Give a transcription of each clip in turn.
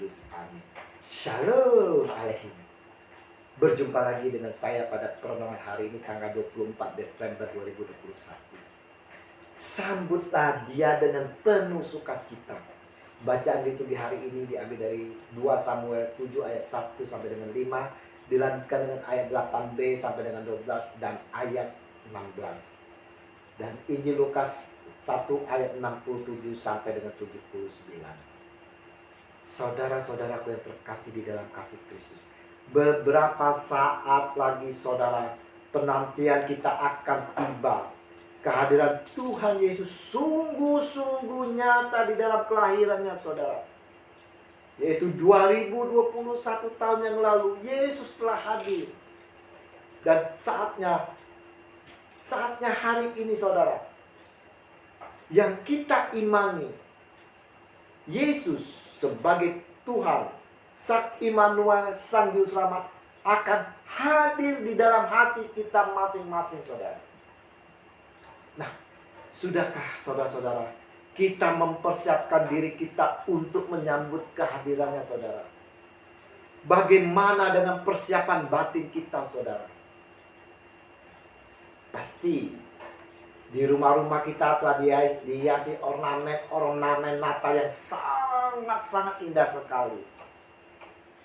Kudus. Amin. Shalom Aleichem. Berjumpa lagi dengan saya pada perenungan hari ini tanggal 24 Desember 2021. Sambutlah dia dengan penuh sukacita. Bacaan liturgi di hari ini diambil dari 2 Samuel 7 ayat 1 sampai dengan 5, dilanjutkan dengan ayat 8b sampai dengan 12 dan ayat 16. Dan Injil Lukas 1 ayat 67 sampai dengan 79. Saudara-saudaraku yang terkasih di dalam kasih Kristus, beberapa saat lagi saudara, penantian kita akan tiba. Kehadiran Tuhan Yesus sungguh-sungguh nyata di dalam kelahirannya saudara. Yaitu 2021 tahun yang lalu Yesus telah hadir. Dan saatnya hari ini saudara, yang kita imani Yesus sebagai Tuhan, Sang Immanuel, Sang Juru Selamat akan hadir di dalam hati kita masing-masing saudara. Nah, sudahkah saudara-saudara kita mempersiapkan diri kita untuk menyambut kehadirannya saudara? Bagaimana dengan persiapan batin kita saudara? Pasti di rumah-rumah kita telah dihiasi ornamen Natal yang sangat-sangat indah sekali.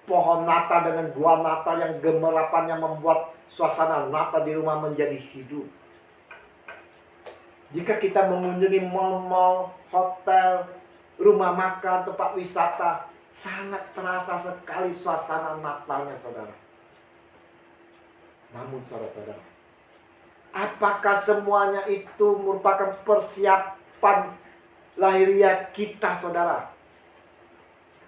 Pohon Natal dengan buah Natal yang gemerapannya membuat suasana Natal di rumah menjadi hidup. Jika kita mengunjungi mal-mal, hotel, rumah makan, tempat wisata, sangat terasa sekali suasana Natalnya saudara. Namun saudara-saudara, apakah semuanya itu merupakan persiapan lahiriah kita saudara?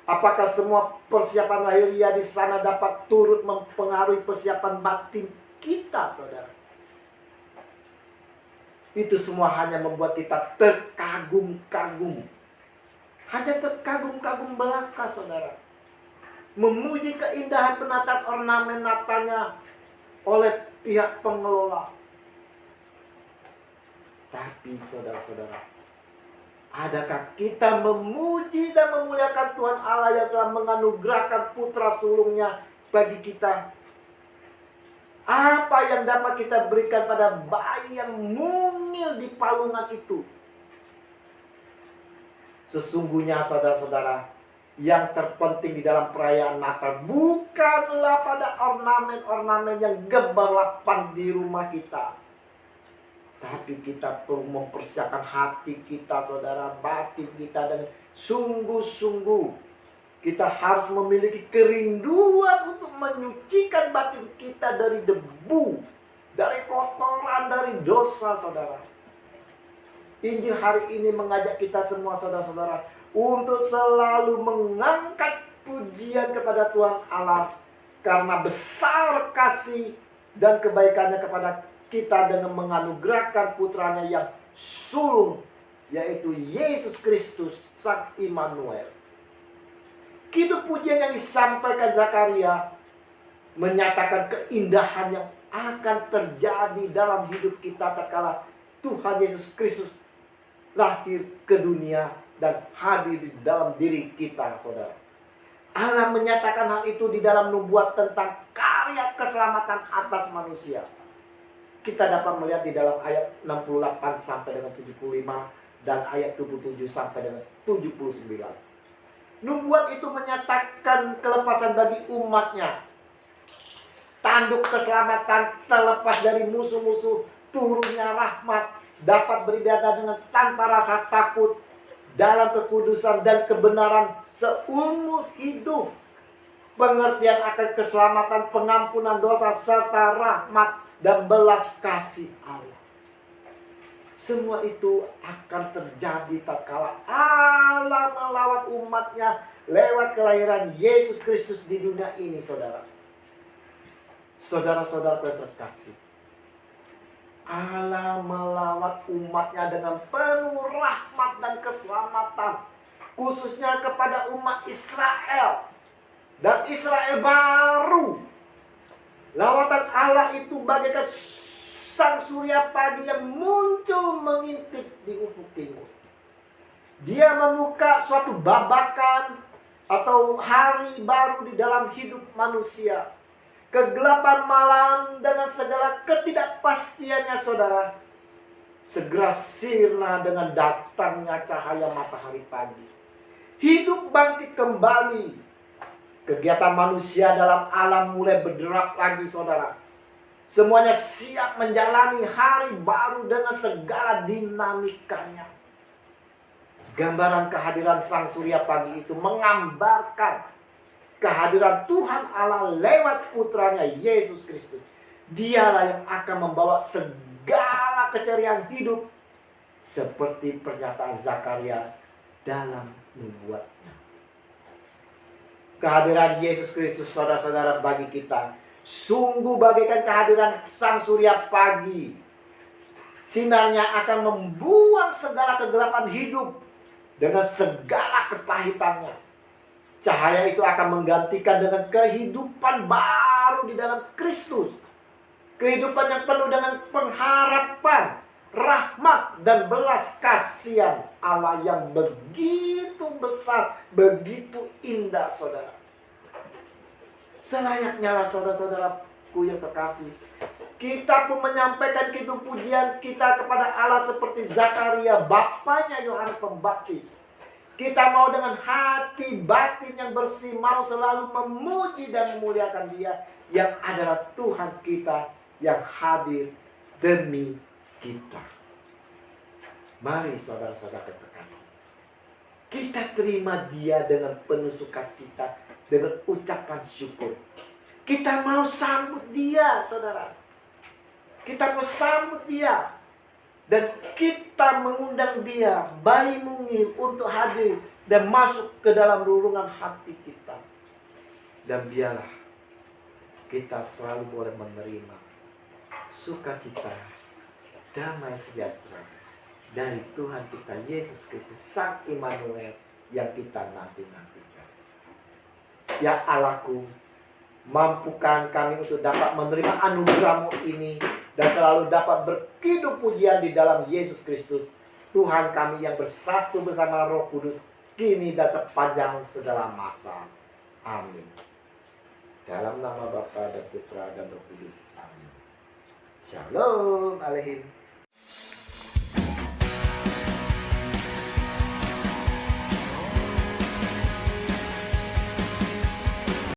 Apakah semua persiapan lahiriah di sana dapat turut mempengaruhi persiapan batin kita saudara? Itu semua hanya membuat kita terkagum-kagum. Hanya terkagum-kagum belaka saudara. Memuji keindahan penataan ornamen Natalnya oleh pihak pengelola. Tapi saudara-saudara, adakah kita memuji dan memuliakan Tuhan Allah yang telah menganugerahkan putra sulungnya bagi kita? Apa yang dapat kita berikan pada bayi yang mungil di palungan itu? Sesungguhnya saudara-saudara, yang terpenting di dalam perayaan Natal bukanlah pada ornamen-ornamen yang gemerlapan di rumah kita. Tapi kita perlu mempersiapkan hati kita saudara, batin kita dengan sungguh-sungguh. Kita harus memiliki kerinduan untuk menyucikan batin kita dari debu, dari kotoran, dari dosa saudara. Injil hari ini mengajak kita semua saudara-saudara untuk selalu mengangkat pujian kepada Tuhan Allah, karena besar kasih dan kebaikannya kepada kita dengan menganugerahkan putranya yang sulung, yaitu Yesus Kristus, Sang Immanuel. Kidung pujian yang disampaikan Zakaria menyatakan keindahan yang akan terjadi dalam hidup kita tatkala Tuhan Yesus Kristus lahir ke dunia dan hadir di dalam diri kita saudara. Allah menyatakan hal itu di dalam nubuat tentang karya keselamatan atas manusia. Kita dapat melihat di dalam ayat 68 sampai dengan 75 dan ayat 77 sampai dengan 79. Nubuat itu menyatakan kelepasan bagi umatnya. Tanduk keselamatan terlepas dari musuh-musuh, turunnya rahmat, dapat beribadah dengan tanpa rasa takut dalam kekudusan dan kebenaran seumur hidup. Pengertian akan keselamatan, pengampunan dosa, serta rahmat dan belas kasih Allah. Semua itu akan terjadi tatkala Allah melawat umatnya lewat kelahiran Yesus Kristus di dunia ini saudara. Saudara-saudara yang terkasih, Allah melawat umatnya dengan penuh rahmat dan keselamatan, khususnya kepada umat Israel. Dan Israel baru. Lawatan Allah itu bagaikan sang surya pagi yang muncul mengintip di ufuk timur. Dia membuka suatu babakan atau hari baru di dalam hidup manusia. Kegelapan malam dengan segala ketidakpastiannya, saudara, segera sirna dengan datangnya cahaya matahari pagi. Hidup bangkit kembali. Kegiatan manusia dalam alam mulai berderak lagi, saudara. Semuanya siap menjalani hari baru dengan segala dinamikanya. Gambaran kehadiran Sang Surya pagi itu menggambarkan kehadiran Tuhan Allah lewat putranya Yesus Kristus. Dialah yang akan membawa segala keceriaan hidup seperti pernyataan Zakaria dalam nubuatnya. Kehadiran Yesus Kristus, saudara-saudara, bagi kita sungguh bagaikan kehadiran Sang Surya pagi. Sinarnya akan membuang segala kegelapan hidup dengan segala kepahitannya. Cahaya itu akan menggantikan dengan kehidupan baru di dalam Kristus. Kehidupan yang penuh dengan pengharapan, rahmat, dan belas kasihan Allah yang begitu besar, begitu indah, saudara. Selayaknya lah, saudara-saudaraku yang terkasih, kita pun menyampaikan kitung pujian kita kepada Allah seperti Zakaria, bapaknya Yohanes Pembaptis. Kita mau dengan hati batin yang bersih, mau selalu memuji dan memuliakan Dia yang adalah Tuhan kita yang hadir demi kita. Mari saudara-saudara terkasih, kita terima Dia dengan penuh sukacita, dengan ucapan syukur. Kita mau sambut Dia, saudara. Kita mau sambut Dia. Dan kita mengundang Dia, bayi mungil, untuk hadir dan masuk ke dalam lulungan hati kita. Dan biarlah kita selalu boleh menerima sukacita, damai sejahtera dari Tuhan kita Yesus Kristus, Sang Immanuel yang kita nanti-nantikan. Ya Allahku, mampukan kami untuk dapat menerima anugerah-Mu ini dan selalu dapat berkidung pujian di dalam Yesus Kristus, Tuhan kami yang bersatu bersama Roh Kudus, kini dan sepanjang segala masa. Amin. Dalam nama Bapa dan Putra dan Roh Kudus. Amin. Shalom Aleihim.